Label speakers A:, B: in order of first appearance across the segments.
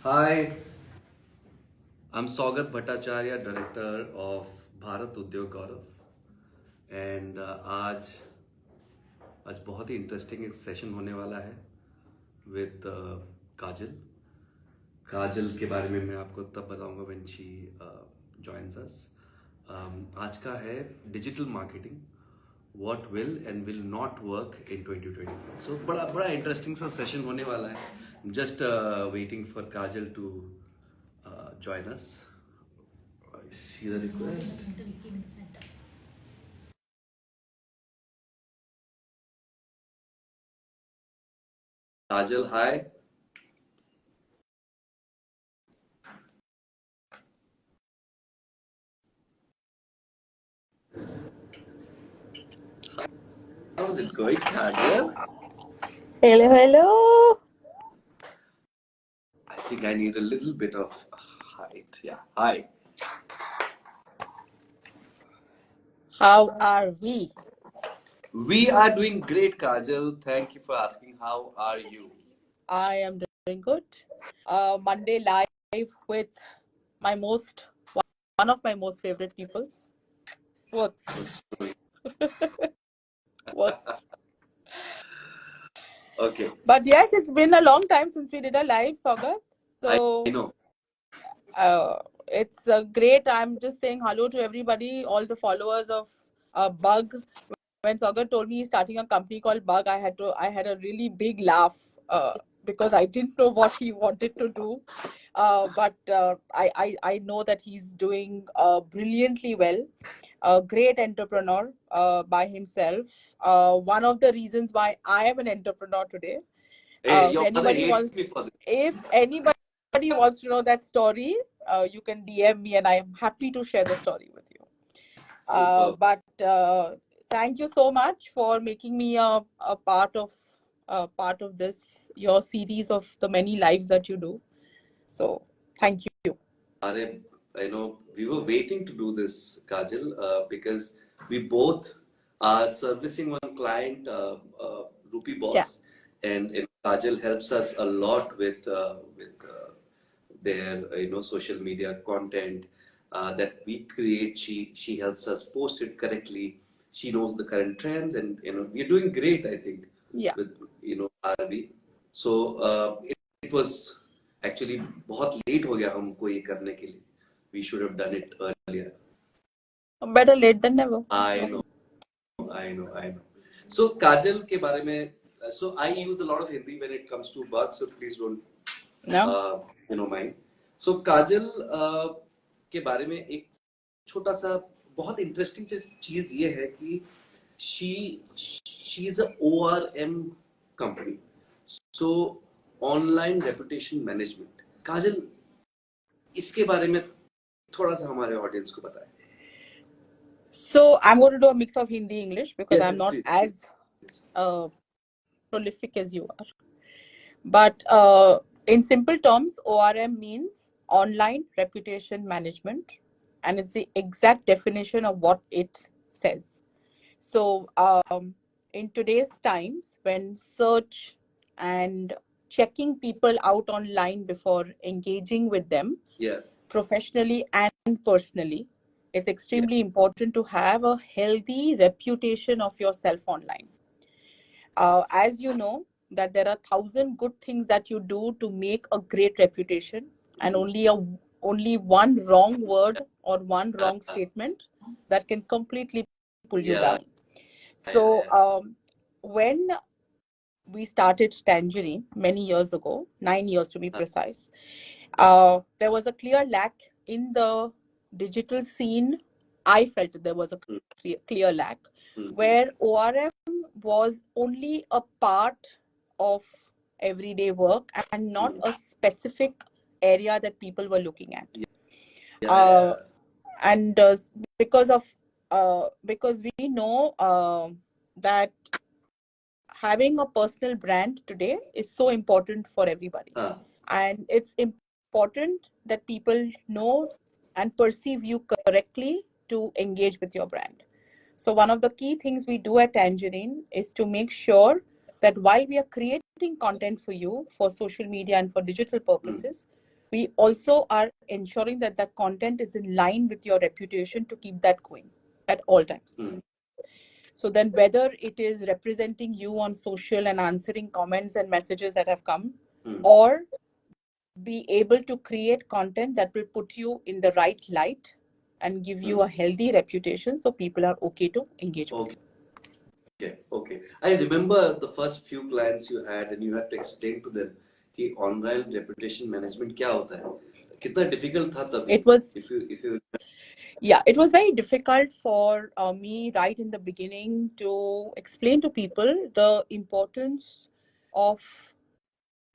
A: Hi, I'm Saugat Bhattacharya, Director of Bharat Udyog Gaurav, and आज आज बहुत ही interesting एक सेशन होने वाला है विद काजल। काजल के बारे में मैं आपको तब बताऊंगा व्हेन शी जॉइंस अस। आज का है digital marketing, what will and will not work in 2024। So बड़ा बड़ा इंटरेस्टिंग सा सेशन होने वाला है। Just waiting for Kajal to join us. I see the request. Kajal, hi. How's it going, Kajal?
B: Hello, hello.
A: I think I need a little bit of height. Yeah, hi.
B: How are we?
A: We are doing great, Kajal. Thank you for asking. How are you?
B: I am doing good. Monday live with my one of my most favorite peoples. Works. Works.
A: Okay.
B: But yes, it's been a long time since we did a live, Saugat.
A: I
B: So
A: know.
B: it's great. I'm just saying hello to everybody, all the followers of Bug. When Saugat told me he's starting a company called Bug, I had a really big laugh because I didn't know what he wanted to do. But I know that he's doing brilliantly well. A great entrepreneur by himself. One of the reasons why I am an entrepreneur today.
A: Hey,
B: If
A: your mother
B: anybody
A: hates
B: wants,
A: me for this.
B: if anybody wants to know that story, you can DM me, and I am happy to share the story with you.
A: Superb.
B: But thank you so much for making me a part of this your series of the many lives that you do. So thank you.
A: I know we were waiting to do this, Kajal, because we both are servicing one client, Rupee
B: Yeah.
A: Boss, and Kajal helps us a lot with their social media content that we create. She helps us post it correctly. She knows the current trends, and we're doing great, I think,
B: Yeah.
A: with RB. So it was actually बहुत late हो गया हमको ये करने के लिए. We should have done it earlier.
B: Better late than never.
A: I know, I know, I know. So Kajal के बारे में, so I use a lot of Hindi when it comes to bugs, so please don't
B: No.
A: mind. So काजल के बारे में एक छोटा सा बहुत इंटरेस्टिंग चीज ये है कि she is a ORM company. So online reputation management. काजल इसके बारे में थोड़ा सा हमारे ऑडियंस को बताएं.
B: So I'm going to do a mix of Hindi English because
A: Yes,
B: I'm not
A: please.
B: as prolific as you are. But in simple terms, ORM means online reputation management, and it's the exact definition of what it says. So in today's times, when search and checking people out online before engaging with them,
A: Yeah.
B: professionally and personally, it's extremely important to have a healthy reputation of yourself online. As you know, that there are 1,000 good things that you do to make a great reputation, and only one wrong word or one wrong statement that can completely pull you
A: Yeah.
B: down. So when we started Tangerine many years ago, 9 years to be precise, there was a clear lack in the digital scene. I felt that there was a clear lack where ORM was only a part of everyday work and not a specific area that people were looking at. And because we know that having a personal brand today is so important for everybody. And it's important that people know and perceive you correctly to engage with your brand. So one of the key things we do at Tangerine is to make sure that while we are creating content for you for social media and for digital purposes, we also are ensuring that that content is in line with your reputation to keep that going at all times. So then whether it is representing you on social and answering comments and messages that have come, or be able to create content that will put you in the right light and give you a healthy reputation so people are okay to engage with you.
A: Okay. I remember the first few clients you had and you had to explain to them कि online reputation management क्या होता है? कितना difficult था तभी?
B: It was,
A: if you
B: yeah, it was very difficult for me right in the beginning to explain to people the importance of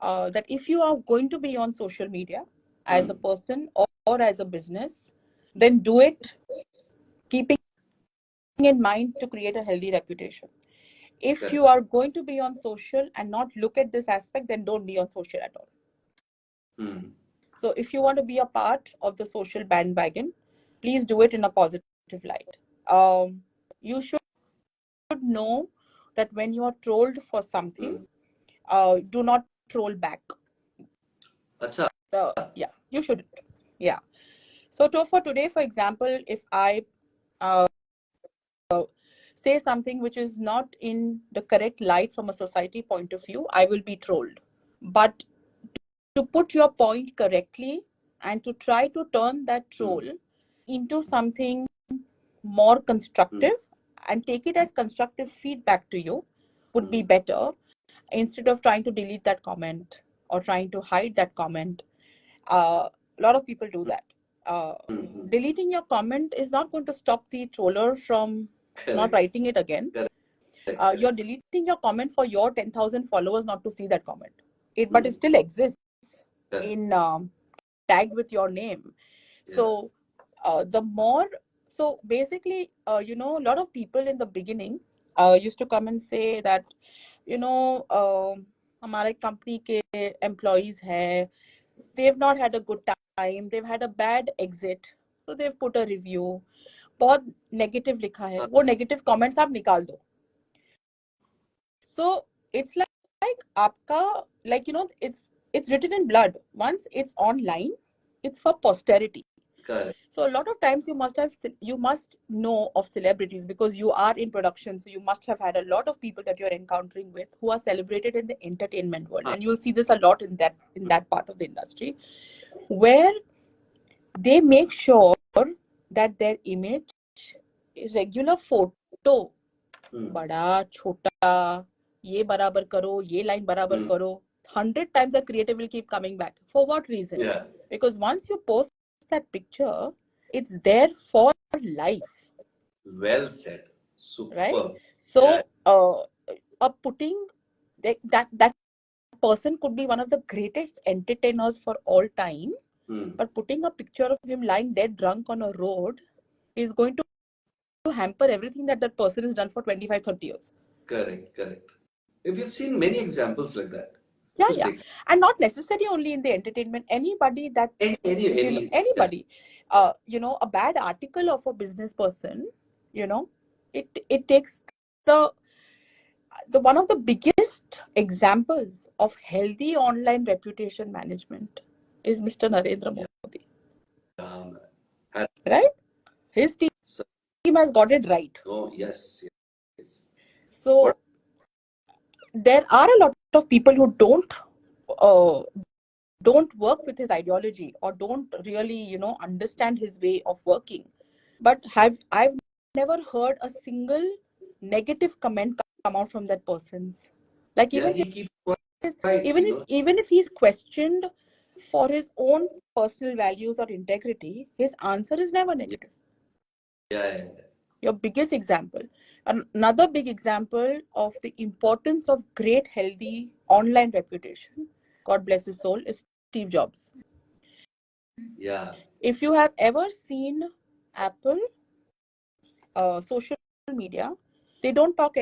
B: that if you are going to be on social media as a person or as a business, then do it keeping in mind to create a healthy reputation. If
A: Correct.
B: you are going to be on social and not look at this aspect, then don't be on social at all. So if you want to be a part of the social bandwagon, please do it in a positive light. You should know that when you are trolled for something, do not troll back.
A: अच्छा.
B: Yeah, you shouldn't. Yeah. So for today, for example, if I say something which is not in the correct light from a society point of view, I will be trolled. But to put your point correctly and to try to turn that troll into something more constructive and take it as constructive feedback to you would be better, instead of trying to delete that comment or trying to hide that comment. A lot of people do that. Deleting your comment is not going to stop the troller from not writing it again. You're deleting your comment for your 10,000 followers not to see that comment. But it still exists in tagged with your name. So so basically, a lot of people in the beginning used to come and say that, हमारे company के employees है, they've not had a good time, they've had a bad exit, so they've put a review, बहुत negative लिखा है, वो negative comments आप निकाल दो. So it's like आपका, it's written in blood. Once it's online, it's for posterity.
A: Correct.
B: So a lot of times you must know of celebrities because you are in production. So you must have had a lot of people that you're encountering with who are celebrated in the entertainment world, and you'll see this a lot in that part of the industry, where they make sure that their image, regular photo, बड़ा छोटा, ये बराबर करो, ये line बराबर करो, 100 times the creative will keep coming back. For what reason?
A: Yeah.
B: Because once you post that picture, it's there for life.
A: Well said. Super.
B: Right? So, putting that person could be one of the greatest entertainers for all time, but putting a picture of him lying dead drunk on a road is going to hamper everything that person has done for 25-30 years.
A: Correct. We've seen many examples like that.
B: Yeah. And not necessarily only in the entertainment. Anybody that anybody, a bad article of a business person, it takes the one of the biggest examples of healthy online reputation management is Mr. Narendra Modi. Right? His team has got it right.
A: Oh, yes.
B: So there are a lot of people who don't work with his ideology or don't really, understand his way of working. But I've never heard a single negative comment come out from that person's. Like even if he's questioned for his own personal values or integrity, his answer is never negative.
A: Yeah.
B: Your biggest example. Another big example of the importance of great, healthy online reputation, God bless his soul, is Steve Jobs.
A: Yeah.
B: If you have ever seen Apple social media, they don't talk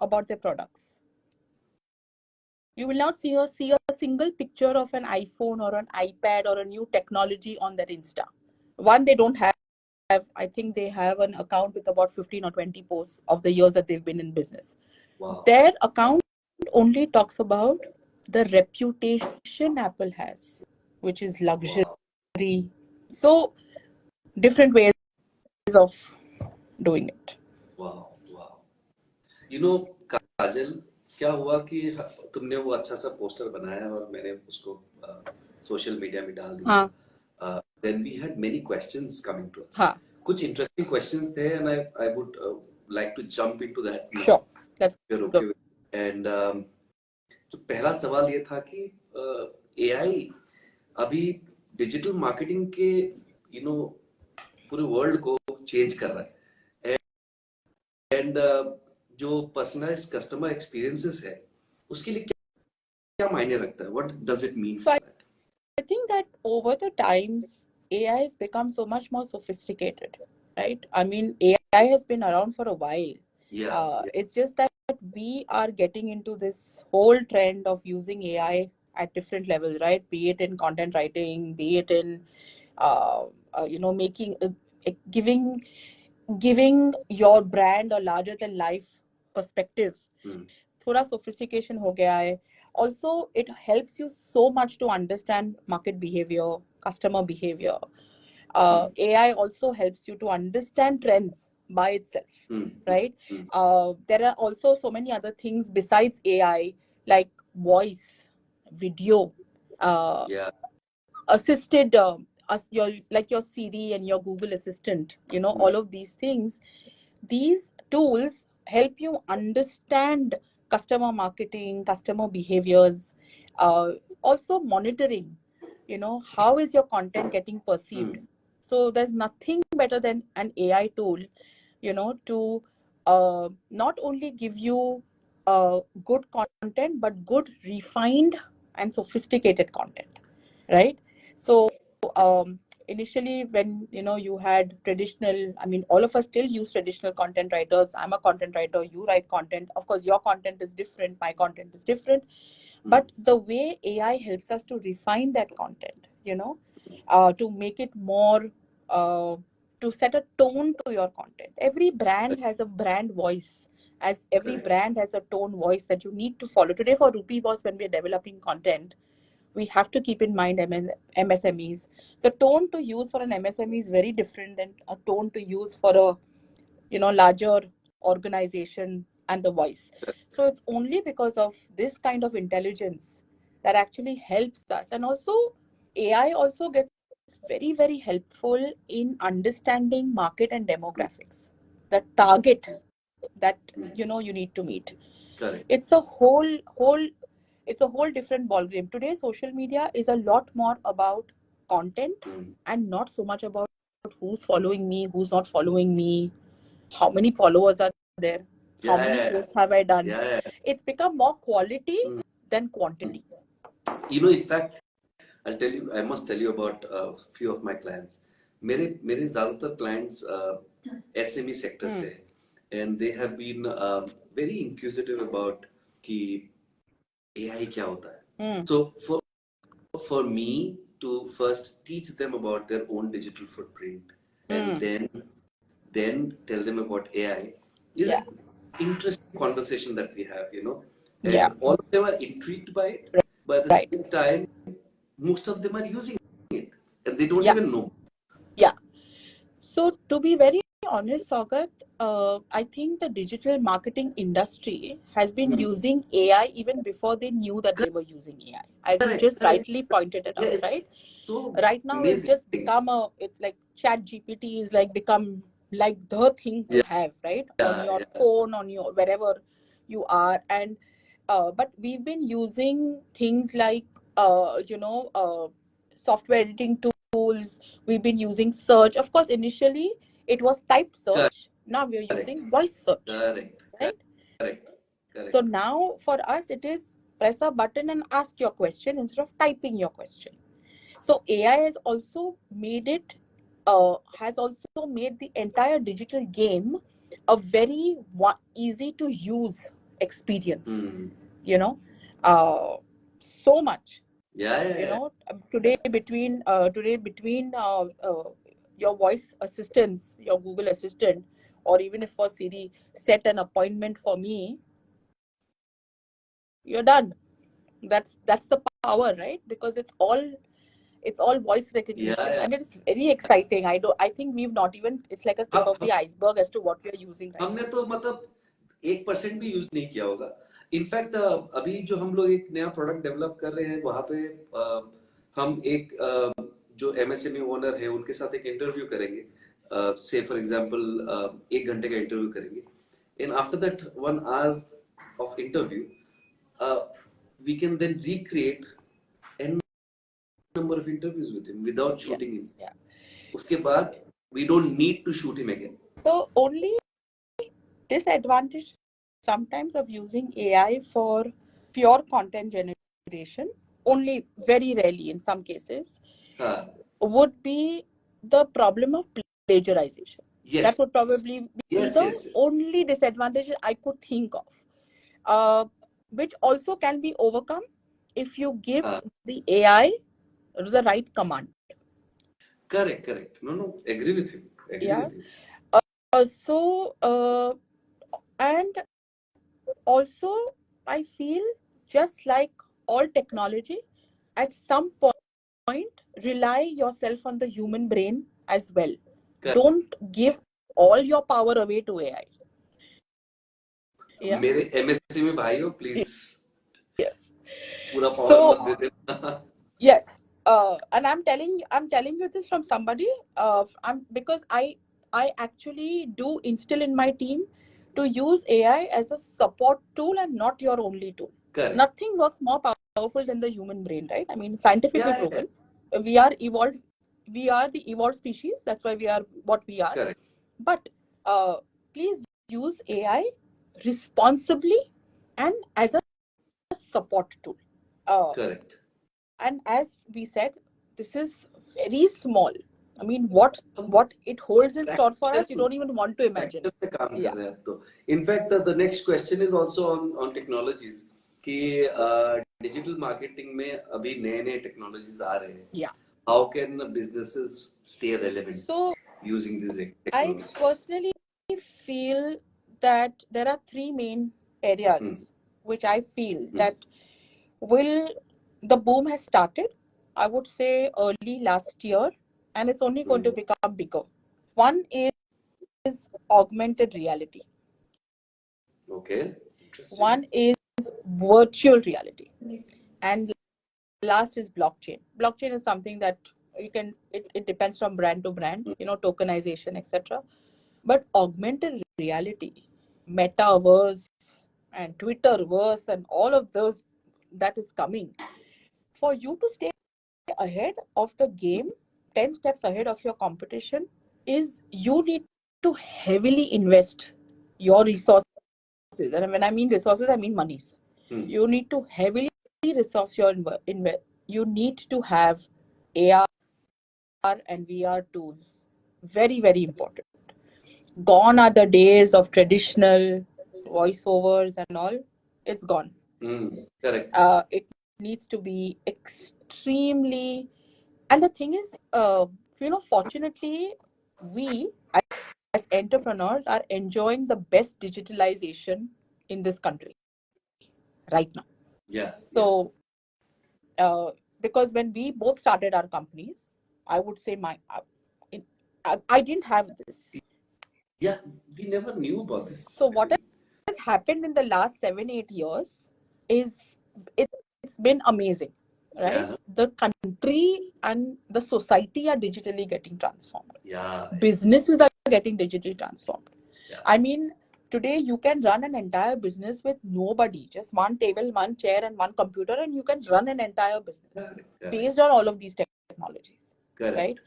B: about their products. You will not see a single picture of an iPhone or an iPad or a new technology on their Insta. One, they don't have. I think they have an account with about 15 or 20 posts of the years that they've been in business.
A: Wow.
B: Their account only talks about the reputation Apple has, which is luxury.
A: Wow.
B: So different ways of doing it.
A: Wow. Wow. You know, काजल, क्या हुआ कि तुमने वो अच्छा सा poster बनाया और मैंने उसको सोशल मीडिया में डाल दिया.
B: हाँ
A: Then we had many questions coming to us.
B: हाँ
A: कुछ interesting questions थे, and I would like to jump into that now.
B: sure, let's
A: If you're
B: go.
A: okay with it. And तो पहला सवाल ये था कि AI अभी डिजिटल मार्केटिंग के पूरे वर्ल्ड को चेंज कर रहा है. एंड जो पर्सनलाइज्ड कस्टमर एक्सपीरियंसेस है उसके लिए क्या मायने रखता है? What does it mean
B: So
A: for that?
B: I think that over the times, AI has become so much more sophisticated, right? I mean, AI has been around for a while.
A: Yeah.
B: It's just that we are getting into this whole trend of using AI at different levels, right? Be it in content writing, be it in, making, giving your brand a larger than life perspective. थोड़ा sophistication हो गया है. Also, it helps you so much to understand market behavior, customer behavior. AI also helps you to understand trends by itself, right? There are also so many other things besides AI, like voice, video,
A: Yeah.
B: assisted, your like your Siri and your Google Assistant. All of these things. These tools help you understand customer marketing, customer behaviors, also monitoring. How is your content getting perceived? So there's nothing better than an AI tool, to not only give you good content, but good, refined, and sophisticated content, right? So initially, when you had traditional, I mean, all of us still use traditional content writers. I'm a content writer, you write content. Of course, your content is different, my content is different. But the way AI helps us to refine that content, to make it more, to set a tone to your content. Every brand has a brand voice, as every
A: Correct.
B: brand has a tone voice that you need to follow. Today for Rupee Boss, when we're developing content, we have to keep in mind MSMEs. The tone to use for an MSME is very different than a tone to use for a larger organization and the voice. So it's only because of this kind of intelligence that actually helps us. And also AI also gets very, very helpful in understanding market and demographics, the target that you need to meet.
A: Correct.
B: It's a whole different ballgame. Today social media is a lot more about content and not so much about who's following me, who's not following me, how many followers are there, how many posts have I done. It's become more quality than quantity.
A: In fact, I must tell you about a few of my clients. मेरे ज़्यादातर clients SME sector से हैं, and they have been very inquisitive about कि AI क्या होता है. So for me to first teach them about their own digital footprint and then tell them about AI is an interesting conversation that we have. And all of them are intrigued by it, but at the same time, most of them are using it and they don't even know.
B: Yeah. So to be very honest, Saugat, I think the digital marketing industry has been using AI even before they knew that they were using AI. As you just rightly pointed it out, right?
A: So
B: right now
A: amazing.
B: It's just become it's like Chat GPT is like become like the thing to have, right? On your phone, on your wherever you are. And but we've been using things like software editing tools. We've been using search. Of course, initially it was typed search. Now we're using voice search. Right?
A: Correct.
B: So now for us it is press a button and ask your question instead of typing your question. So AI has also made the entire digital game a very easy to use experience. So much. Today between your voice assistants, your Google Assistant, or even if for Siri, set an appointment for me, you're done. That's the power, right? Because it's all It's all voice recognition, and it's very exciting. I think we've not even, it's like a tip of the iceberg as to what we are using right
A: हमने
B: now.
A: तो मतलब 1% भी use नहीं किया होगा. In fact अभी जो हम लोग एक नया प्रोडक्ट डेवलप कर रहे हैं वहां पे हम एक जो एमएसएमई ओनर है उनके साथ एक इंटरव्यू करेंगे. से फॉर एग्जांपल 1 घंटे का इंटरव्यू करेंगे. And after that 1 hour of interview, we can then recreate n number of interviews with him without shooting him. उसके बाद we don't need to shoot him again.
B: The only disadvantage sometimes of using AI for pure content generation, only very rarely in some cases, would be the problem of plagiarization.
A: Yes.
B: That would probably be the only disadvantage I could think of, which also can be overcome if you give the AI the right command.
A: Correct. No, agree with you. With you.
B: And also, I feel just like all technology, at some point, rely yourself on the human brain as well.
A: Correct.
B: Don't give all your power away to AI.
A: मेरे MSc में भाई हो, please.
B: Yes.
A: पूरा power मत दे देना.
B: Yes. And I'm telling you this from somebody, because I actually do instill in my team to use AI as a support tool and not your only tool.
A: Correct.
B: Nothing works more powerful than the human brain, right? I mean, scientifically proven. We are evolved. We are the evolved species. That's why we are what we are.
A: Correct.
B: But please use AI responsibly and as a support tool.
A: Correct.
B: And as we said, this is very small. I mean, what it holds in store for us, you don't even want to imagine.
A: In fact, the next question is also on technologies. कि digital marketing में अभी नए technologies आ रहे हैं.
B: Yeah.
A: How can businesses stay relevant using these technologies?
B: I personally feel that there are 3 main areas which I feel that the boom has started, I would say early last year, and it's only going to become bigger. One is augmented reality.
A: Okay. Interesting.
B: One is virtual reality. And last is blockchain. Blockchain is something that you can, it depends from brand to brand, tokenization, etc. But augmented reality, metaverse and Twitterverse and all of those that is coming, for you to stay ahead of the game, 10 steps ahead of your competition, is you need to heavily invest your resources. And when I mean resources, I mean monies. You need to heavily resource your invest. You need to have AR and VR tools. Very, very important. Gone are the days of traditional voiceovers and all. It's gone.
A: Correct.
B: It needs to be extremely, and the thing is, fortunately, we as entrepreneurs are enjoying the best digitalization in this country right now. So because when we both started our companies, I would say I didn't have this.
A: Yeah, we never knew about this.
B: So what has happened in the last 7-8 years is it's been amazing, right? The country and the society are digitally getting transformed. Businesses are getting digitally transformed. I mean, today you can run an entire business with nobody, just one table, one chair, and one computer, and you can run an entire business based on all of these technologies, right?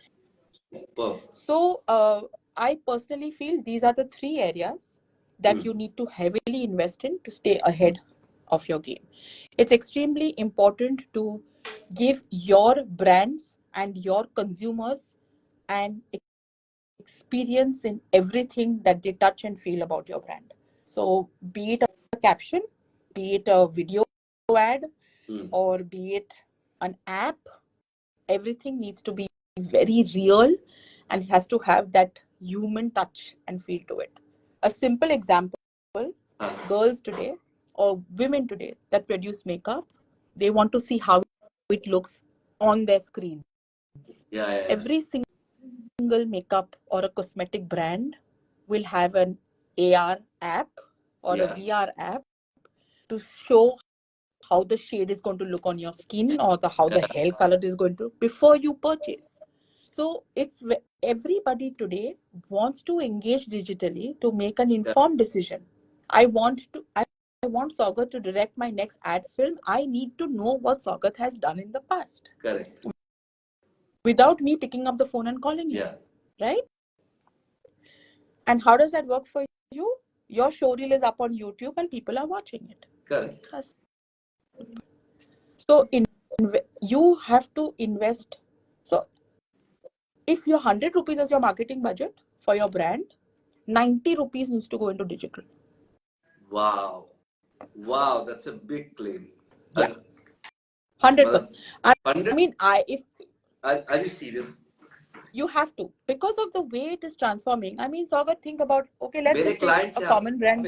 B: So I personally feel these are the 3 areas that you need to heavily invest in to stay ahead of your game. It's extremely important to give your brands and your consumers an experience in everything that they touch and feel about your brand. So be it a caption, be it a video ad, or be it an app, everything needs to be very real and it has to have that human touch and feel to it. A simple example, girls today or women today that produce makeup, they want to see how it looks on their screen.
A: Yeah.
B: Every single makeup or a cosmetic brand will have an AR app or a
A: Yeah.
B: VR app to show how the shade is going to look on your skin or how the hair color is going to before you purchase. So everybody today wants to engage digitally to make an informed decision. I want Saugat to direct my next ad film. I need to know what Saugat has done in the past.
A: Correct.
B: Without me picking up the phone and calling him.
A: Yeah.
B: Right? And how does that work for you? Your showreel is up on YouTube and people are watching it.
A: Correct.
B: So you have to invest. So if your 100 rupees is your marketing budget for your brand, 90 rupees needs to go into digital.
A: Wow. Wow, that's a big claim.
B: Yeah. 100%. I mean,
A: Are you serious?
B: You have to, because of the way it is transforming. I mean, Saugat, think about, okay, let's just take a common brand.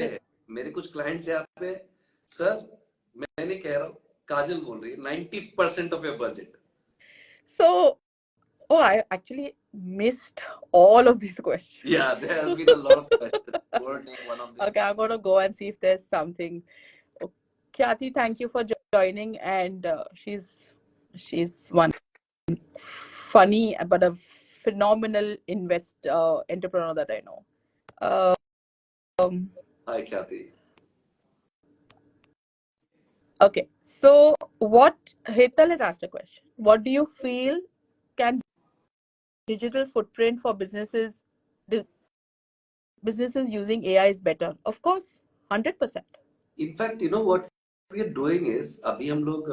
A: मेरे कुछ clients यहाँ पे, sir मैं नहीं कह रहा हूँ, काजल बोल रही है 90% of your budget.
B: So, I actually missed all of these questions.
A: Yeah, there has been a lot of questions. One of them.
B: Okay, I'm going to go and see if there's something. Khyati, thank you for joining, and she's one funny but a phenomenal entrepreneur that I know.
A: Hi, Khyati.
B: Okay, so Hetal has asked a question. What do you feel can digital footprint for businesses using AI is better? Of course, 100%.
A: In fact, you know what we are doing is, अभी हम लोग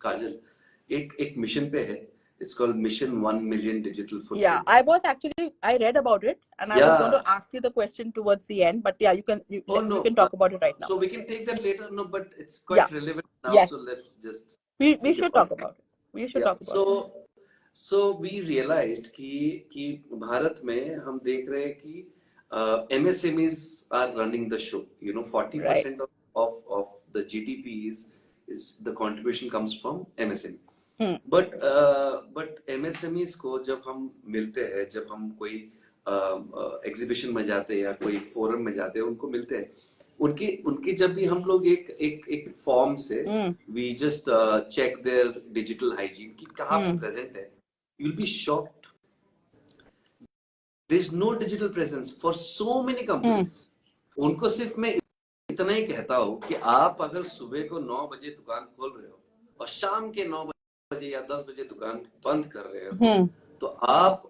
A: काजल एक mission पे है. It's called Mission 1 Million Digital Footprint.
B: Yeah, I read about it, and I was going to ask you the question towards the end, but yeah, you can talk about it right now.
A: So we can take that later. No, but it's quite relevant now.
B: Yes.
A: So let's just.
B: We should talk about it. We should talk about it.
A: So we realized कि भारत में हम देख रहे हैं कि MSMEs are running the show. You know, 40% of the GDP is the contribution comes from MSME. But MSMEs को जब हम मिलते हैं, जब हम कोई एग्जीबिशन में जाते हैं या कोई फोरम में जाते हैं, उनको मिलते हैं, उनकी जब भी हम लोग एक फॉर्म से we just check their digital hygiene कि कहाँ पे present है, you'll be shocked. There's no digital presence for so many companies. उनको सिर्फ मैं इतना ही कहता हूँ कि आप अगर सुबह को 9 बजे दुकान खोल रहे हो और शाम के 9 बजे या 10 बजे दुकान बंद कर रहे हो, तो आप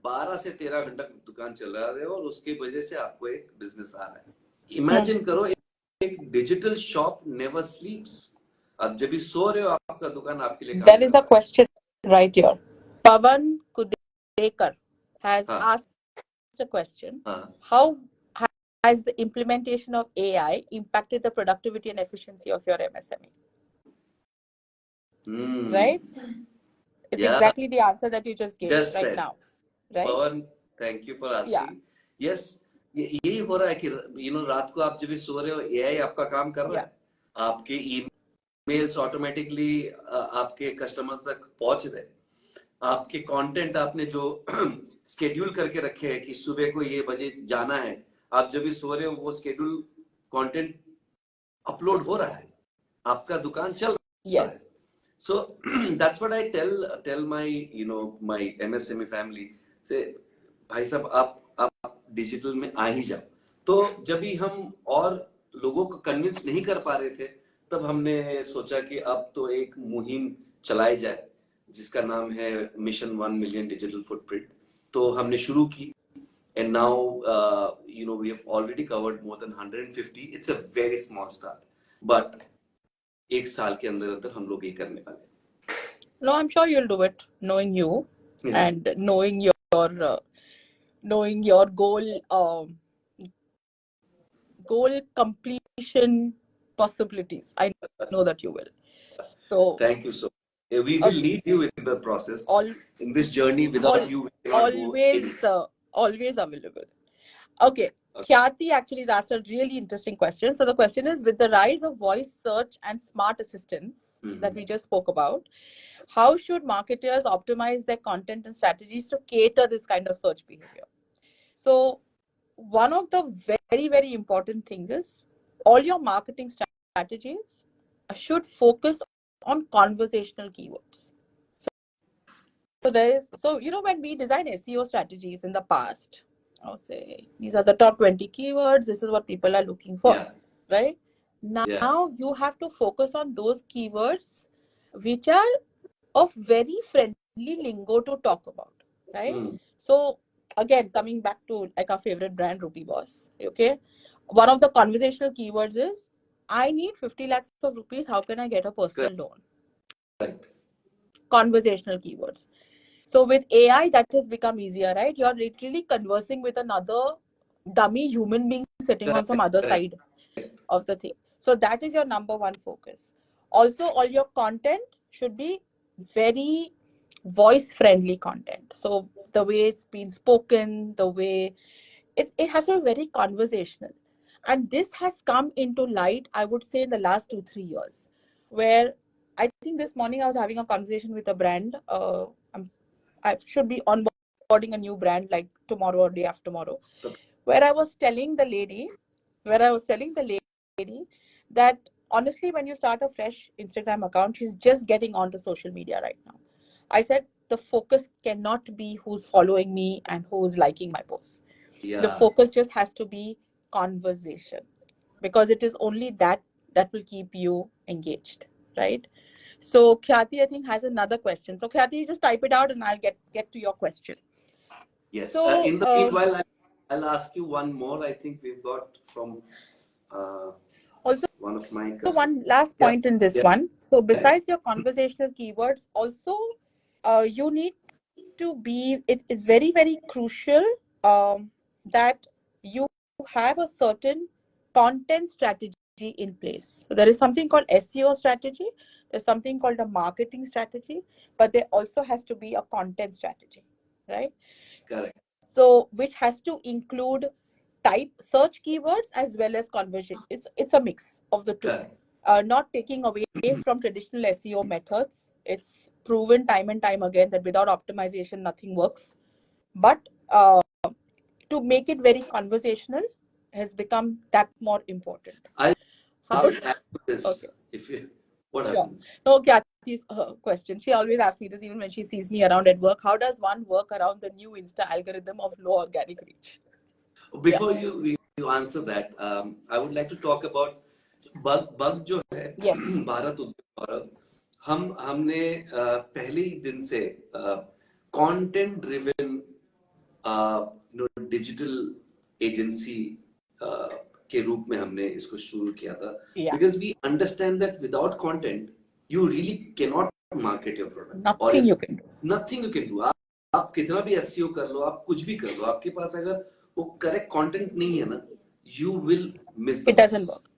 A: 12 से 13 घंटा दुकान चला रहे हो और उसकी वजह से आपको एक बिजनेस आ रहा है. इमेजिन करो, एक डिजिटल शॉप नेवर स्लीप्स. आप जब भी सो रहे हो, आपका दुकान आपके लिए काम कर रहा है. There is a question right here. Pavan Kudekar has asked a question. How has the implementation of AI impacted the productivity and efficiency of your MSME? Right? It's exactly the answer that you just gave right now. Right? Pavan, thank you for asking. Yes, यही हो रहा है कि रात को आप जब भी सो रहे हो, AI आपका काम कर रहा है. आपके ईमेल्स ऑटोमेटिकली आपके कस्टमर्स तक पहुंच रहे. आपके कंटेंट आपने जो स्केड्यूल करके रखे हैं कि सुबह को ये बजे जाना है, आप जब भी सो रहे हो वो स्केड्यूल कंटेंट अपलोड हो रहा है, आपका दुकान चल रहा है. So that's what I tell my my MSME family, say भाई साहब आप डिजिटल में आ ही जाओ. तो जब भी हम और लोगों को कन्विंस नहीं कर पा रहे थे, तब हमने सोचा कि अब तो एक मुहिम चलाई जाए जिसका नाम है मिशन 1 मिलियन डिजिटल फुटप्रिंट. तो हमने शुरू की, and now we have already covered more than 150. It's a very small start, but एक साल के अंदर हम लोग ये करने वाले. No, I'm sure you'll do it, knowing you and knowing your goal completion possibilities. I know that you will. So thank you so much. We will need you in the process. In this journey, without you, we cannot go anywhere. Always available. Okay.
B: Khyati actually has asked a really interesting question. So the question is, with the rise of voice search and smart assistants that we just spoke about, how should marketers optimize their content and strategies to cater this kind of search behavior? So one of the very, very important things is all your marketing strategies should focus on conversational keywords. So when we design SEO strategies in the past, I'll say these are the top 20 keywords, this is what people are looking for.
A: Yeah.
B: Right? Now you have to focus on those keywords which are of very friendly lingo to talk about. Right? So again, coming back to like our favorite brand, Rupee Boss. Okay. One of the conversational keywords is, I need 50 lakhs of rupees. How can I get a personal loan?
A: Correct.
B: Conversational keywords. So with AI, that has become easier, right? You're literally conversing with another dummy human being sitting on some other side of the thing. So that is your number one focus. Also, all your content should be very voice-friendly content. So the way it's been spoken, the way it has to be very conversational. And this has come into light, I would say, in the last 2-3 years, where I think this morning I was having a conversation with a brand. I should be onboarding a new brand like tomorrow or day after tomorrow, where I was telling the lady that honestly, when you start a fresh Instagram account, she's just getting onto social media right now. I said the focus cannot be who's following me and who's liking my posts. The focus just has to be conversation, because it is only that will keep you engaged, right? So Khyati, I think, has another question. So Khyati, you just type it out and I'll get to your question.
A: Yes.
B: So
A: In the meanwhile, I'll ask you one more. I think we've got from
B: also
A: one of my
B: customers. So one last point in this one. So besides your conversational keywords, also you need to be, it's very, very crucial that you have a certain content strategy in place. So there is something called SEO strategy, there's something called a marketing strategy, but there also has to be a content strategy, right?
A: Correct.
B: So which has to include type search keywords as well as conversion. It's a mix of the two.
A: Correct.
B: Not taking away from traditional SEO methods. It's proven time and time again that without optimization, nothing works. But to make it very conversational has become that more important.
A: I'll
B: How?
A: just add to this.
B: Okay.
A: If you, what
B: Sure.
A: happened?
B: No, Kathy's question. She always asks me this even when she sees me around at work. How does one work around the new Insta algorithm of low organic reach?
A: Before you answer that, I would like to talk about bug जो है
B: Yes.
A: Bharat उद्योग गौरव हमने पहले ही दिन से content driven digital agency के रूप में हमने इसको शुरू किया था because we understand that without content you really cannot market your product.
B: Nothing you can do.
A: Nothing you can do. आप कितना भी SEO कर लो, आप कुछ भी कर लो, आपके पास अगर वो करेक्ट कंटेंट नहीं है ना, you will miss the bus.
B: It doesn't work.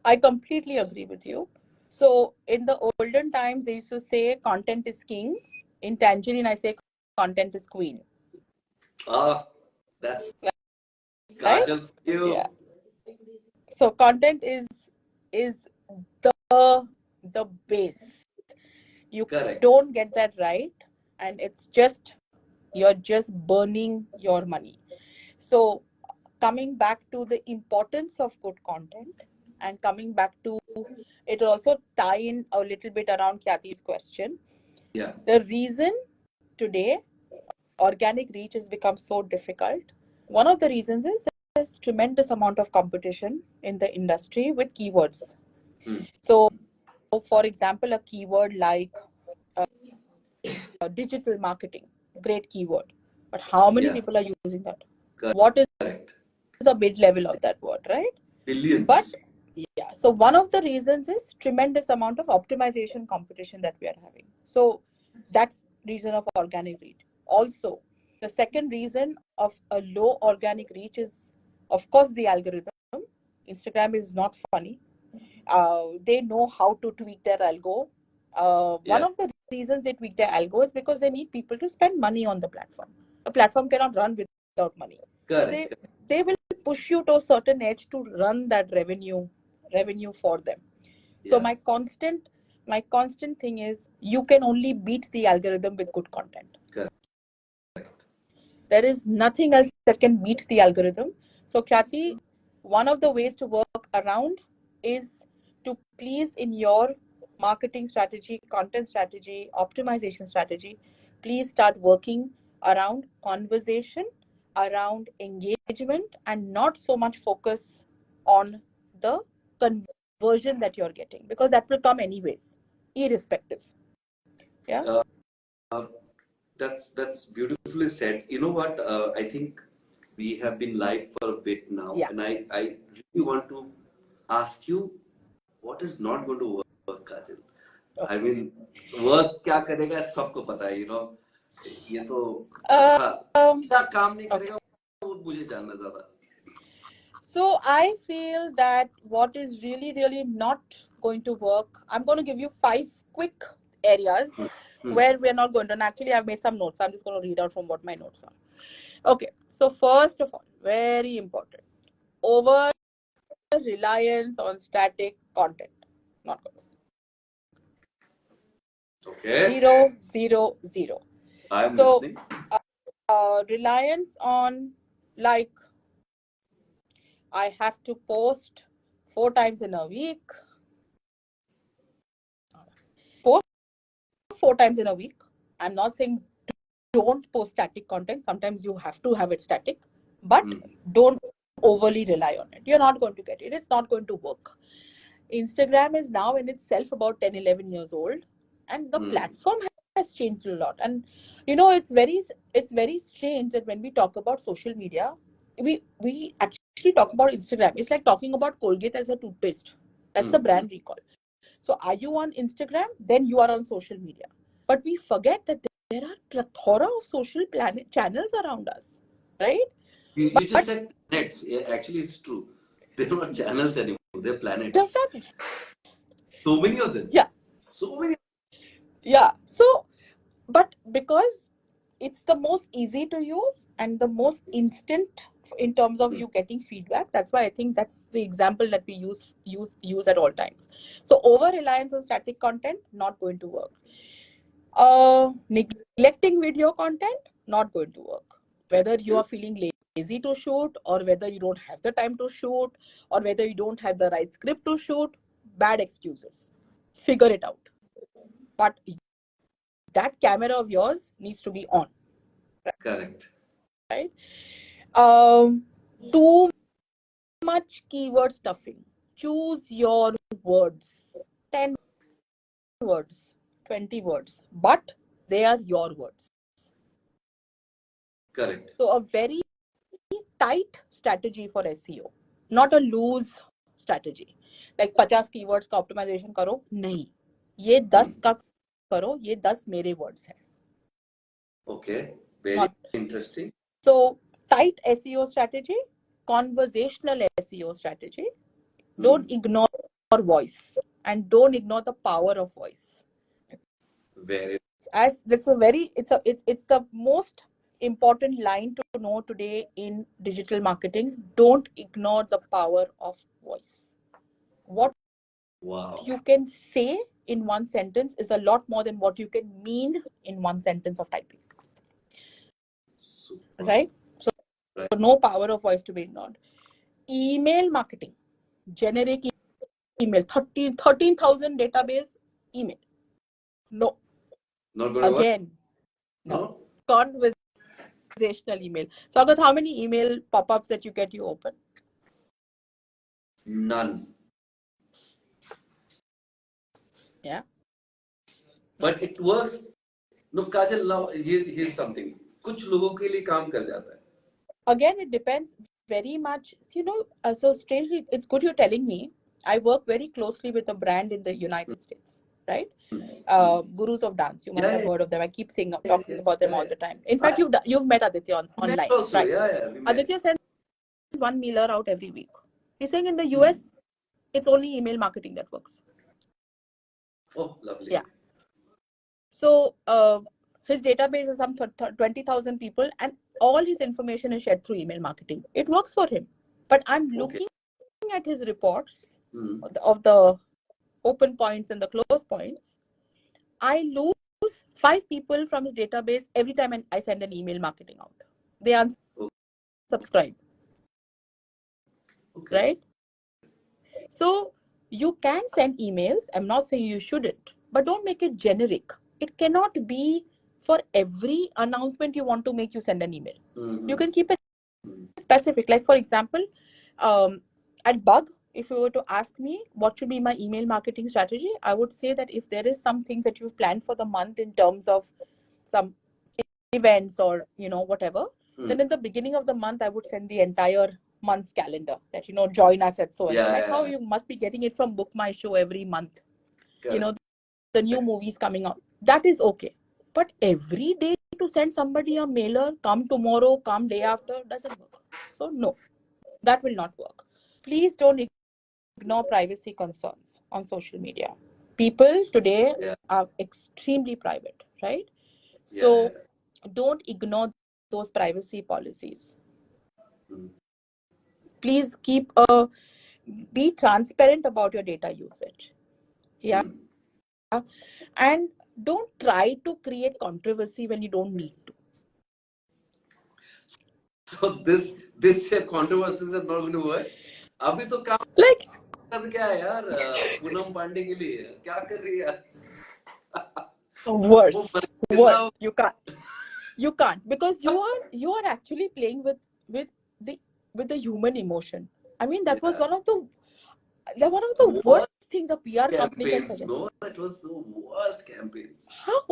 B: I completely agree with you. So in the olden times, they used to say content is king. In Tangerine, I say content is queen.
A: That's
B: right?
A: Kajal for you.
B: Yeah. So content is the base. You
A: Correct.
B: don't get that right, and you're just burning your money. So coming back to the importance of good content, and coming back to it will also tie in a little bit around Khyati's question.
A: Yeah.
B: The reason today organic reach has become so difficult, one of the reasons is there's tremendous amount of competition in the industry with keywords. So for example, a keyword like digital marketing, great keyword, but how many people are using that?
A: Correct.
B: What is a mid level of that word, right?
A: Billions.
B: But yeah, so one of the reasons is tremendous amount of optimization competition that we are having. So that's reason of organic reach. Also, the second reason of a low organic reach is, of course, the algorithm. Instagram is not funny. They know how to tweak their algo. One of the reasons they tweak their algo is because they need people to spend money on the platform. A platform cannot run without money.
A: Correct.
B: So they will push you to a certain edge to run that revenue for them. So
A: Yeah.
B: my constant thing is, you can only beat the algorithm with good content.
A: Correct.
B: There is nothing else that can beat the algorithm. So Khyati, one of the ways to work around is to please, in your marketing strategy, content strategy, optimization strategy, please start working around conversation, around engagement, and not so much focus on the conversion that you're getting, because that will come anyways, irrespective. Yeah.
A: Uh, that's beautifully said. You know what? I think we have been live for a bit now,
B: Yeah.
A: and I really want to ask you, what is not going to work, Kajal? I mean, work क्या करेगा सबको पता है, you know. ये तो अच्छा क्या काम नहीं करेगा वो मुझे जानना ज्यादा.
B: So I feel that what is really, really not going to work, I'm going to give you 5 quick areas where we're not going to. And actually, I've made some notes. I'm just going to read out from what my notes are. Okay. So first of all, very important, over reliance on static content. Not good.
A: Okay.
B: 0, 0, 0.
A: I'm
B: So
A: listening.
B: reliance on, like, I have to post 4 times in a week. Post 4 times in a week. I'm not saying don't post static content. Sometimes you have to have it static, but don't overly rely on it. You're not going to get it. It's not going to work. Instagram is now in itself about 10, 11 years old, and the platform has changed a lot. And you know, it's very strange that when we talk about social media, we actually talk about Instagram. It's like talking about Colgate as a toothpaste. That's a brand recall. So are you on Instagram? Then you are on social media. But we forget that there are plethora of social channels around us, right?
A: You just said planets. Yeah, actually, it's true. They're not channels anymore. They're planets.
B: Planets.
A: So many of them.
B: Yeah.
A: So many.
B: Yeah. So, but because it's the most easy to use and the most instant in terms of you getting feedback, that's why I think that's the example that we use at all times. So over reliance on static content, not going to work. Neglecting video content, not going to work. Whether you are feeling lazy to shoot, or whether you don't have the time to shoot, or whether you don't have the right script to shoot, bad excuses. Figure it out. But that camera of yours needs to be on.
A: Correct.
B: Right? Too much keyword stuffing. Choose your words. 10 words, 20 words, but they are your words.
A: Correct.
B: So a very tight strategy for SEO, not a loose strategy. Like 50 keywords का optimization करो, नहीं. ये 10 का करो, ये 10 मेरे words हैं.
A: Okay, very interesting.
B: So tight SEO strategy, conversational SEO strategy. Don't ignore voice, and don't ignore the power of voice.
A: Very.
B: As that's a very it's the most important line to know today in digital marketing. Don't ignore the power of voice. What you can say in one sentence is a lot more than what you can mean in one sentence of typing.
A: Super.
B: Right? So no power of voice to be ignored. Email marketing, generic email, 13,000 database email. No.
A: Not going to work?
B: Again, no. Conversational email. Saugat, how many email pop-ups that you get you open?
A: None.
B: Yeah.
A: But it works. No, Kajal, now here's something. कुछ लोगों के लिए काम कर जाता है.
B: Again, it depends very much. You know, so strangely, it's good you're telling me. I work very closely with a brand in the United States, right? Gurus of Dance. You must have heard of them. I keep talking about them all the time. In fact, you've met Aditya online,
A: also,
B: right?
A: yeah.
B: Aditya sends 1 mailer out every week. He's saying in the US, it's only email marketing that works.
A: Oh, lovely.
B: Yeah. So his database is some 20,000 people, and all his information is shared through email marketing. It works for him. but I'm
A: Okay.
B: looking at his reports
A: Hmm.
B: of the open points and the close points. I lose 5 people from his database every time I send an email marketing out. They unsubscribe,
A: Okay.
B: right? So you can send emails. I'm not saying you shouldn't, but don't make it generic. It cannot be for every announcement you want to make, you send an email.
A: Mhm.
B: You can keep it specific. Like, for example, at Bug, if you were to ask me what should be my email marketing strategy, I would say that if there is some things that you've planned for the month in terms of some events or whatever, then in the beginning of the month I would send the entire month's calendar that join us at so and so,
A: Yeah,
B: like how
A: yeah.
B: you must be getting it from Book My Show every month,
A: Correct.
B: the new movies coming out. That is okay, but every day to send somebody a mailer, come tomorrow, come day after, doesn't work. So no, that will not work. Please don't ignore privacy concerns on social media. People today
A: Yeah.
B: are extremely private, right?
A: Yeah,
B: So
A: yeah.
B: don't ignore those privacy policies.
A: Hmm.
B: Please be transparent about your data usage. Yeah.
A: Hmm.
B: And don't try to create controversy when you don't need to.
A: So this controversies are not going to work. अभी तो काम
B: Like,
A: कर क्या है यार पूनम पांडे के लिए क्या कर रही है यार? वो
B: worst
A: जितना
B: you can't, because you are actually playing with the human emotion. I mean, that was
A: yeah.
B: one of the worst things a PR company can
A: Campaigns,
B: suggest.
A: no, it was the worst campaigns.
B: How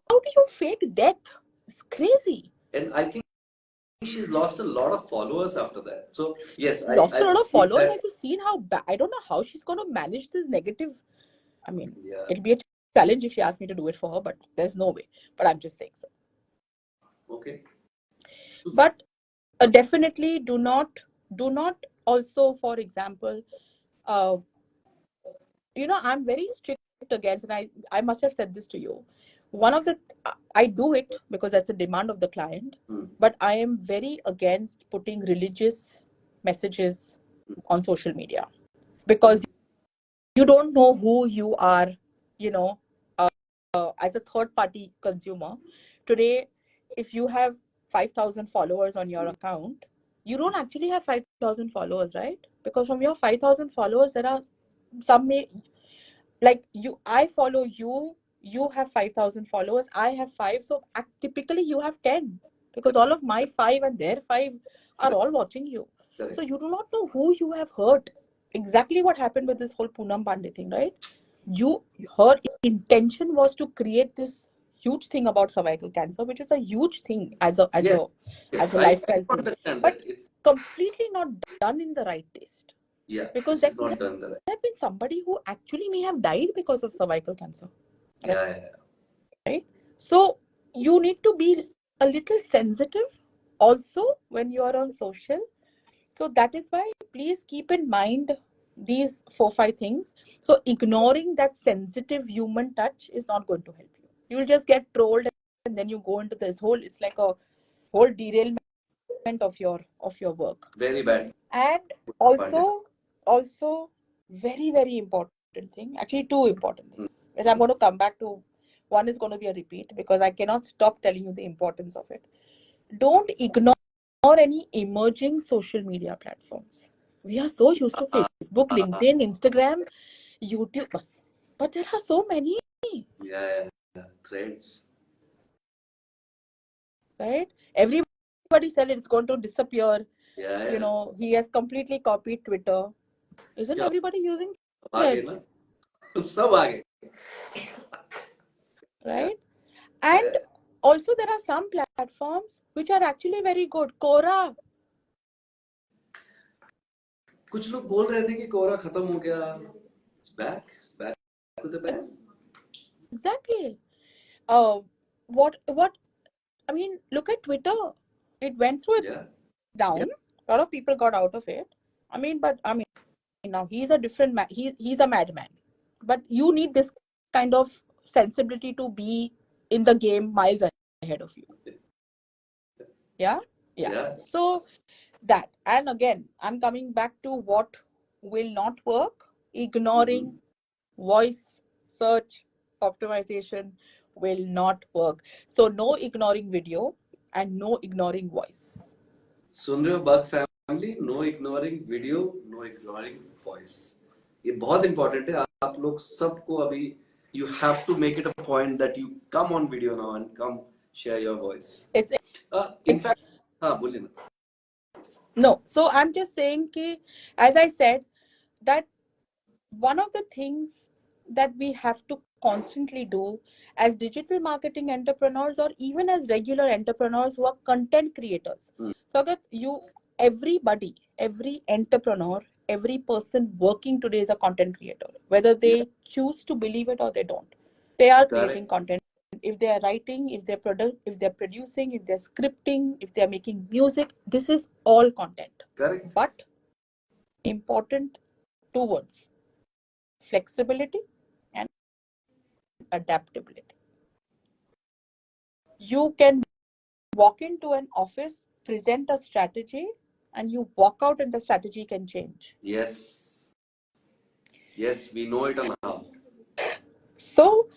B: do you fake death? It's crazy.
A: And I think she's lost a lot of followers after that. So yes,
B: Lost a lot of
A: believe
B: followers.
A: that.
B: Have you seen how bad? I don't know how she's going to manage this negative. I mean,
A: Yeah.
B: it'll be a challenge if she asked me to do it for her, but there's no way. But I'm just saying so.
A: Okay.
B: But definitely do not also, for example, I'm very strict against, and I must have said this to you. One of the I do it because that's a demand of the client, but I am very against putting religious messages on social media, because you don't know who you are, as a third party consumer. Today, if you have 5,000 followers on your account, you don't actually have 5,000 followers, right? Because from your 5,000 followers, there are some like I follow you, you have 5,000 followers, I have 5, so typically you have 10, because all of my 5 and their 5 are all watching you.
A: Correct.
B: So you do not know who you have hurt. Exactly what happened with this whole Poonam Pandey thing, right? Her intention was to create this huge thing about cervical cancer, which is a huge thing as a lifestyle thing,
A: understand
B: but
A: that it's
B: completely not done in the right taste.
A: this
B: Because there
A: is
B: could
A: not done the right.
B: have been somebody who actually may have died because of cervical cancer,
A: Yeah.
B: right? So you need to be a little sensitive also when you are on social. So that is why please keep in mind these 4-5 things. So ignoring that sensitive human touch is not going to help you. You will just get trolled, and then you go into this whole, it's like a whole derailment of your work.
A: Very bad.
B: And also very, very important thing, actually 2 important things that I'm going to come back to. One is going to be a repeat, because I cannot stop telling you the importance of it. Don't ignore any emerging social media platforms. We are so used to Facebook, LinkedIn, Instagram, YouTube, but there are so many.
A: Yeah. Threads.
B: Right? Everybody said it's going to disappear.
A: Yeah.
B: He has completely copied Twitter. Isn't
A: क्या
B: everybody using
A: आगे
B: Threads?
A: ना सब आगे.
B: Right? And also there are some platforms which are actually very good. Quora.
A: कुछ लोग बोल रहे थे कि कोरा खत्म हो गया. It's back to the band.
B: Exactly. What I mean, look at Twitter. It went through its down. A lot of people got out of it. But now he's a different man. He's a madman. But you need this kind of sensibility to be in the game miles ahead of you. Yeah. So that. And again, I'm coming back to what will not work. Ignoring voice search optimization will not work. So no ignoring video and no ignoring voice.
A: सुन रहे हो bug family? No ignoring video, no ignoring voice. ये बहुत important है. आप लोग सबको अभी you have to make it a point that you come on video now and come share your voice. In fact, हाँ बोलिए ना.
B: No, so I'm just saying ki, as I said, that one of the things that we have to constantly do as digital marketing entrepreneurs, or even as regular entrepreneurs who are content creators. So that everybody, every entrepreneur, every person working today is a content creator, whether they choose to believe it or they don't. They are creating content. If they are writing, if they're producing, if they're scripting, if they're making music, this is all content.
A: Correct.
B: But important two words: flexibility and adaptability. You can walk into an office, present a strategy, and you walk out and the strategy can change.
A: Yes. Yes, we know it now.
B: So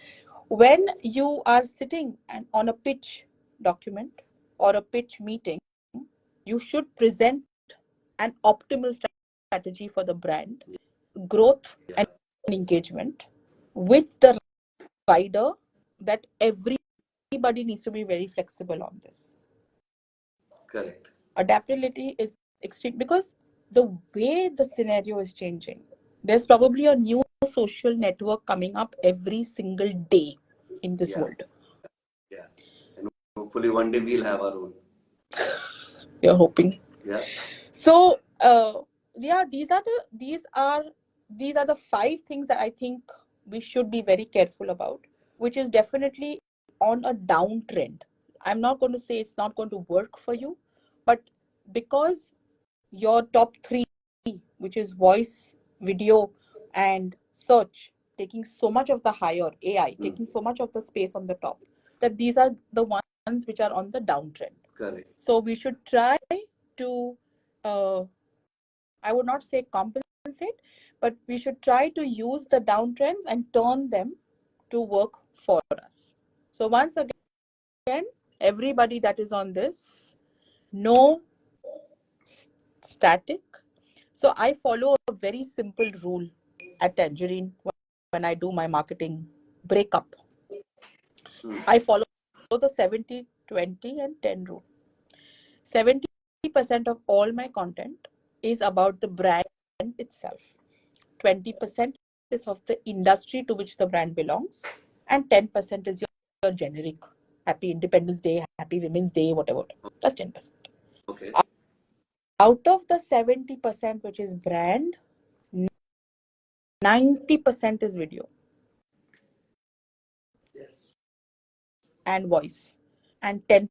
B: when you are sitting on a pitch document or a pitch meeting, you should present an optimal strategy for the brand, growth and engagement with the rider, that everybody needs to be very flexible on this.
A: Correct.
B: Adaptability is extreme because the way the scenario is changing, there's probably a new social network coming up every single day in this world.
A: Yeah. And hopefully one day we'll have our own.
B: You're hoping.
A: Yeah.
B: So these are the 5 things that I think we should be very careful about, which is definitely on a downtrend. I'm not going to say it's not going to work for you, but because your top 3, which is voice, video, and search, taking so much of the higher AI, taking so much of the space on the top, that these are the ones which are on the downtrend.
A: Correct.
B: So we should try to, I would not say compensate, but we should try to use the downtrends and turn them to work for us. So once again, everybody that is on this, no static. So I follow a very simple rule at Tangerine when I do my marketing breakup. I follow the 70, 20 and 10 rule. 70% of all my content is about the brand itself. 20% is of the industry to which the brand belongs. And 10% is your generic. Happy Independence Day, Happy Women's Day, whatever. That's 10%.
A: Okay.
B: Out of the 70%, which is brand, 90% is video.
A: Yes.
B: And voice. And 10%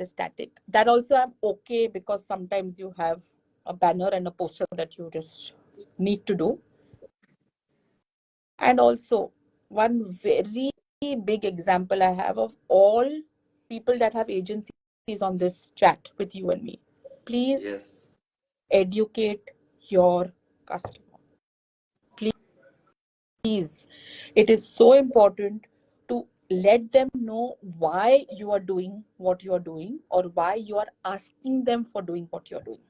B: is static. That also I'm okay, because sometimes you have a banner and a poster that you just need to do. And also, one very big example I have of all people that have agencies on this chat with you and me. Please educate your customer. Please. It is so important to let them know why you are doing what you are doing, or why you are asking them for doing what you're doing.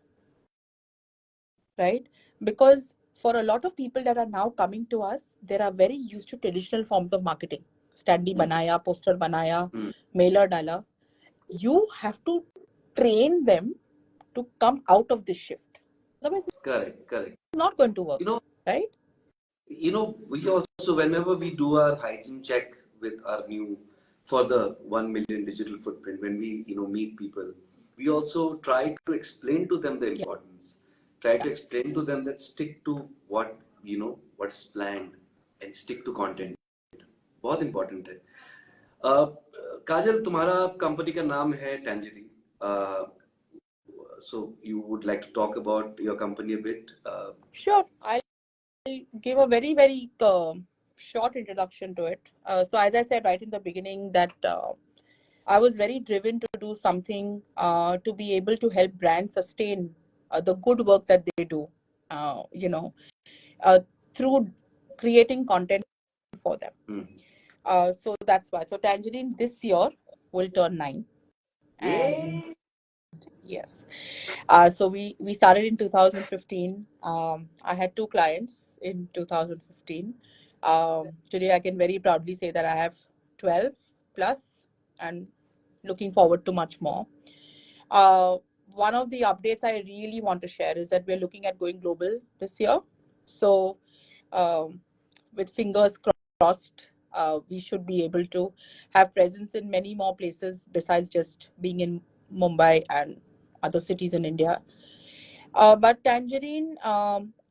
B: Right? Because for a lot of people that are now coming to us, they are very used to traditional forms of marketing. Standee banaya, poster banaya, mailer dala. You have to train them to come out of this shift. Otherwise,
A: correct.
B: It's not going to work. Right?
A: We also, whenever we do our hygiene check with our for the 1 million digital footprint, when we, meet people, we also try to explain to them the importance. Try to explain to them that stick to what's planned and stick to content. बहुत important है. काजल, तुम्हारा company का नाम है Tangerine. So you would like to talk about your company a bit?
B: Sure. I'll give a very, very short introduction to it. So as I said right in the beginning, that I was very driven to do something to be able to help brands sustain the good work that they do, you know, uh, through creating content for them. So that's why. So Tangerine this year will turn 9. And yes. So we started in 2015. I had 2 clients in 2015. Today I can very proudly say that I have 12 plus and looking forward to much more. One of the updates I really want to share is that we're looking at going global this year. So with fingers crossed, we should be able to have presence in many more places besides just being in Mumbai and other cities in India. But Tangerine,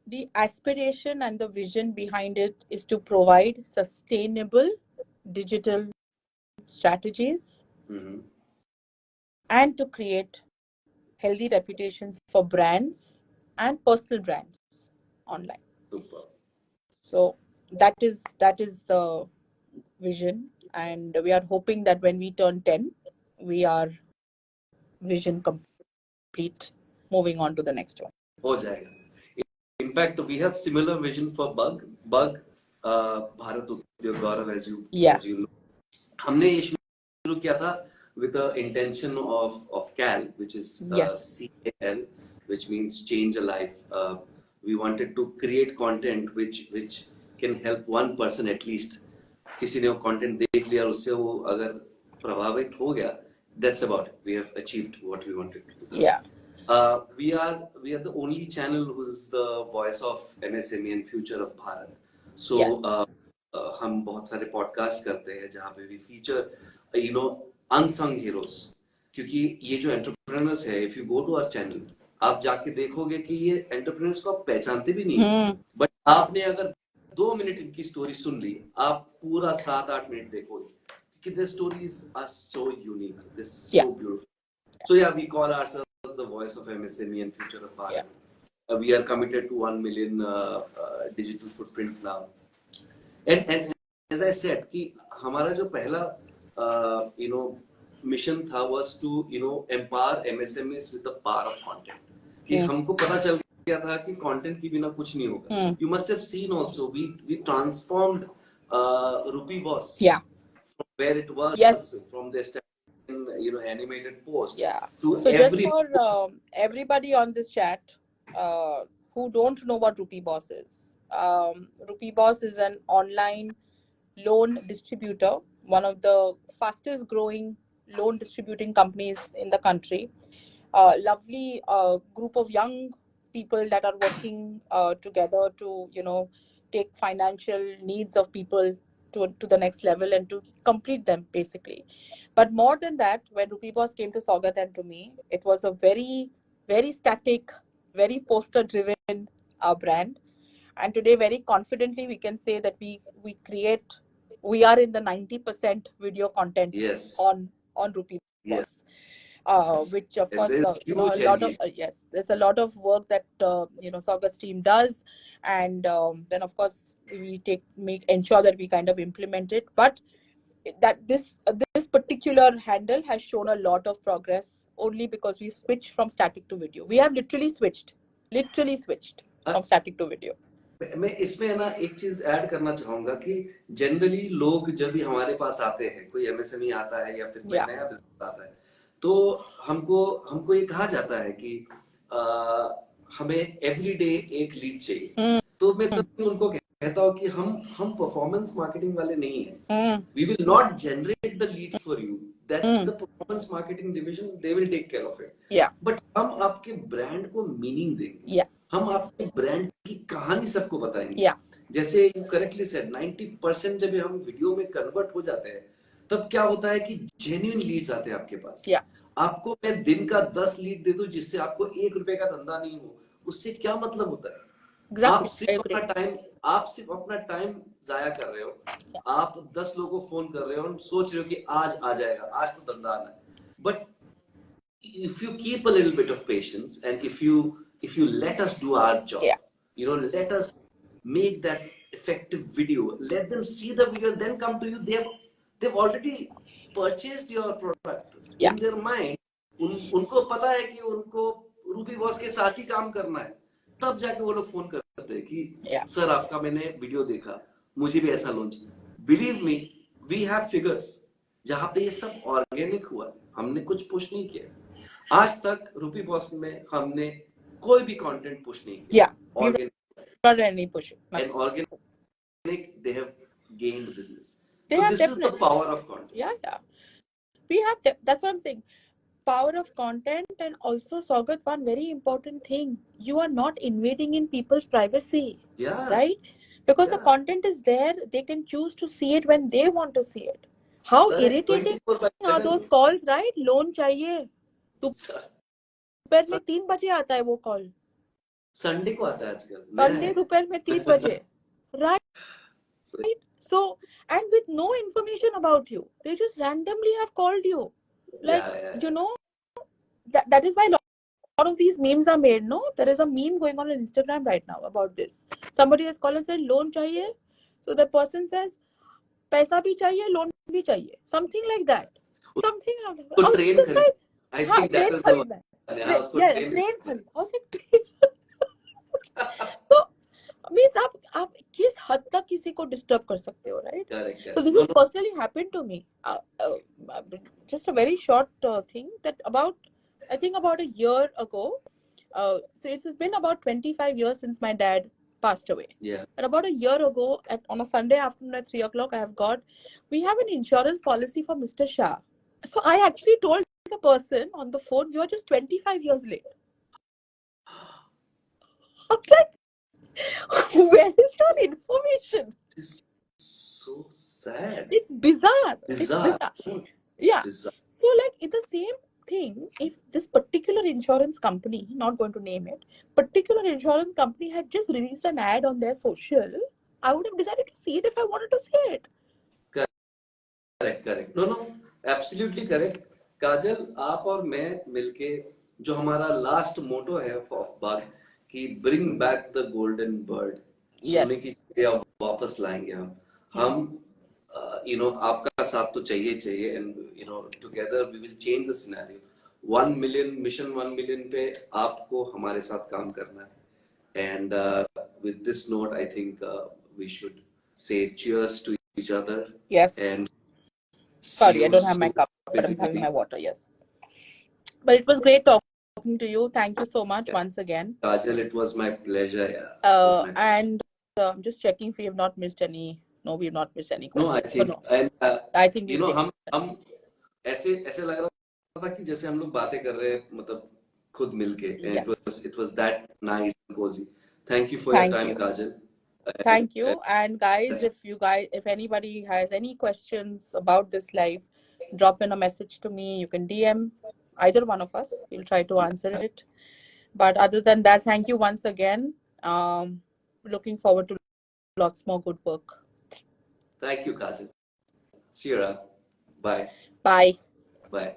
B: the aspiration and the vision behind it is to provide sustainable digital strategies and to create healthy reputations for brands and personal brands online.
A: Super.
B: So that is the vision, and we are hoping that when we turn 10, we are vision complete, moving on to the next one.
A: हो जाएगा. In fact, we have similar vision for Bug, Bharat Udyog Gaurav, as you know. हमने ये शुरू किया था with the intention of CAL, which is CAL, which means change a life. We wanted to create content which can help one person at least. किसी ने वो content देख लिया, उससे वो अगर प्रभावित हो गया, that's about it. We have achieved what we wanted to do.
B: Yeah.
A: We are the only channel who's the voice of MSME and future of Bharat. So हम बहुत सारे पॉडकास्ट करते हैं जहाँ पे we feature unsung heroes. क्योंकि ये जो एंटरप्रेन्योर्स है, if you go to our channel, आप जाके देखोगे कि ये एंटरप्रेन्योर्स को आप पहचानते भी नहीं, बट आपने अगर 2 मिनट इनकी स्टोरी सुन ली, आप पूरा 7-8 मिनट देखोगे कि their stories are so unique, they're so beautiful. So yeah, we call ourselves the voice of MSME and future of Bharat. We are committed to 1 million digital footprint now. And as I said, कि हमारा जो पहला mission था was to empower MSMEs with the power of content. कि हमको पता चल गया था कि content के बिना कुछ नहीं होगा. You must have seen also we transformed Rupee Boss from where it was from the animated post to
B: so just for everybody on this chat who don't know what Rupee Boss is, Rupee Boss is an online loan distributor, one of the fastest growing loan distributing companies in the country. Lovely group of young people that are working together to take financial needs of people to the next level and to complete them basically. But more than that, when Rupee Boss came to Saugat and to me, it was a very, very static, very poster driven brand. And today very confidently we can say that we are in the 90% video content on Rupee Boss. Which of course a lot of there's a lot of work that Saugat's team does, and then of course we ensure that we kind of implement it. But that this particular handle has shown a lot of progress only because we've switched from static to video. We have literally switched from static to video.
A: मैं इसमें ना एक चीज add करना चाहूंगा कि generally लोग जब भी हमारे पास आते हैं, कोई एमएसएमई आता है या फिर कोई नया बिजनेस आता है, तो हमको ये कहा जाता है कि हमें एवरीडे एक लीड चाहिए. तो मैं तब उनको कहता हूँ कि हम परफॉर्मेंस मार्केटिंग वाले नहीं हैं. We will not generate the lead for you. That's the performance marketing division. They will take care of it. But हम आपके ब्रांड को मीनिंग देंगे. हम आपके ब्रांड की कहानी सबको बताएंगे. जैसे यू करेक्टली सेड, 90% जब हम वीडियो में कन्वर्ट हो जाते हैं, तब क्या होता है कि जेन्युइन लीड्स आते हैं आपके पास. आपको मैं दिन का 10 लीड दे दूं जिससे आपको 1 रुपए का धंधा नहीं हो, उससे क्या मतलब होता है? आप सिर्फ अपना टाइम जाया कर रहे हो. आप 10 लोगों को फोन कर रहे हो और सोच रहे हो कि आज आ जाएगा, आज तो धंधा आना है. But if you keep a little bit of patience and if you let us do our job, let us make that effective video, let them see the video, then come to you. They've already purchased your product.
B: Yeah.
A: In their mind, उनको पता है कि उनको Ruby boss के साथ ही काम करना है, तब जाके वो लोग फोन करते हैं कि सर आपका मैंने वीडियो देखा, मुझे भी ऐसा launch. Believe me, we have figures जहां पे ये सब ऑर्गेनिक हुआ, हमने कुछ पुश नहीं किया. आज तक रूबी बॉस में हमने कोई भी कंटेंट पुश नहीं किया. Organic,
B: not any push.
A: and organic, they have gained business.
B: They
A: So
B: have
A: this is the
B: definitely
A: power of content.
B: Yeah. We have that's what I'm saying. Power of content, and also Saugat, one very important thing: you are not invading in people's privacy.
A: Yeah.
B: Right? Because the content is there, they can choose to see it when they want to see it. How irritating are those calls, right? Loan चाहिए. दोपहर में 3 बजे आता है वो call.
A: Sunday को आता है आजकल.
B: संडे दोपहर में 3 बजे. Right? So, and with no information about you, they just randomly have called you. Like, you know, that is why a lot of these memes are made, no? There is a meme going on Instagram right now about this. Somebody has called and said, loan chahiye. So the person says, paisa bhi chahiye, loan bhi chahiye. Something like that. Something like that.
A: I think that is the one.
B: Train kharid. I was like, train. So, means आप किस हद तक किसी को disturb कर सकते हो, right?
A: Correct.
B: So this is personally happened to me. Just a very short thing that I think about a year ago. So it's been about 25 years since my dad passed away.
A: Yeah.
B: And about a year ago, on a Sunday afternoon at 3 o'clock, we have an insurance policy for Mr. Shah. So I actually told the person on the phone, you're just 25 years late. I was like, where is your information?
A: It's so sad.
B: It's bizarre.
A: Bizarre.
B: Yeah.
A: Bizarre.
B: So like it's the same thing. If this particular insurance company, not going to name it, particular insurance company had just released an ad on their social, I would have decided to see it if I wanted to see it.
A: Correct. No, absolutely correct. काजल, आप और मैं मिलके जो हमारा last मोटो है of बाग कि bring back the golden bird, सोने की चिड़िया वापस लाएंगे हम आपका साथ तो चाहिए and together we will change the scenario. 1 million mission 1 million पे आपको हमारे साथ काम करना है. And with this note I think we should say cheers to each other.
B: Yes.
A: And
B: sorry, I don't have my cup, but I'm having my water. Yes. But it was great talking to you. Thank you so much once again.
A: Kajal, it was my pleasure. Yeah.
B: And I'm just checking if we have not missed any. No, we have not missed any questions.
A: No, I think.
B: So, no.
A: And
B: I think
A: हम ऐसे लग रहा था कि जैसे हम लोग बातें कर रहे हैं, मतलब खुद मिलके.
B: Yes.
A: It was that nice and cozy. Thank you for your time, Kajal.
B: Thank you. And guys, if anybody has any questions about this live, drop in a message to me. You can DM either one of us. We'll try to answer it. But other than that, thank you once again. Looking forward to lots more good work.
A: Thank you, Kajal. See you around. Bye.
B: Bye.
A: Bye.